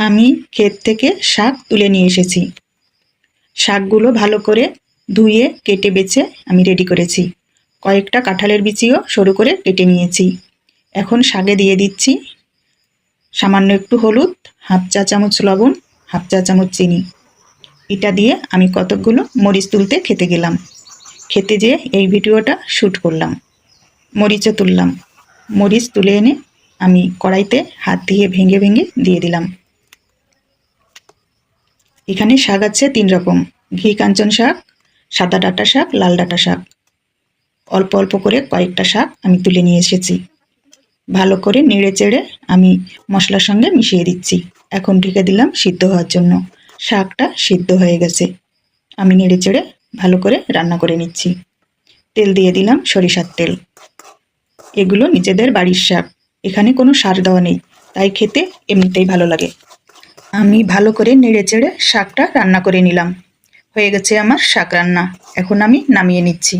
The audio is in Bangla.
আমি ক্ষেত থেকে শাক তুলে নিয়ে এসেছি। শাকগুলো ভালো করে ধুয়ে কেটে বেছে আমি রেডি করেছি। কয়েকটা কাঁঠালের বিচিও সরু করে কেটে নিয়েছি। এখন শাকে দিয়ে দিচ্ছি সামান্য একটু হলুদ, হাফ চা চামচ লবণ, হাফ চা চামচ চিনি। এটা দিয়ে আমি কতকগুলো মরিচ তুলতে খেতে গেলাম। খেতে যেয়ে এই ভিডিওটা শ্যুট করলাম। মরিচও তুললাম। মরিচ তুলে এনে আমি কড়াইতে হাত দিয়ে ভেঙে ভেঙে দিয়ে দিলাম। এখানে শাক আছে 3 রকম: ঘি কাঞ্চন শাক, সাদা ডাঁটা শাক, লাল ডাঁটা শাক। অল্প অল্প করে কয়েকটা শাক আমি তুলে নিয়ে এসেছি। ভালো করে নেড়ে চেড়ে আমি মশলার সঙ্গে মিশিয়ে দিচ্ছি। এখন ঢেকে দিলাম সিদ্ধ হওয়ার জন্য। শাকটা সিদ্ধ হয়ে গেছে। আমি নেড়ে চেড়ে ভালো করে রান্না করে নিচ্ছি। তেল দিয়ে দিলাম সরিষার তেল। এগুলো নিজেদের বাড়ির শাক, এখানে কোনো সার দেওয়া নেই, তাই খেতে এমনিতেই ভালো লাগে। আমি ভালো করে নেড়ে চেড়ে শাকটা রান্না করে নিলাম। হয়ে গেছে আমার শাক রান্না। এখন আমি নামিয়ে নিচ্ছি।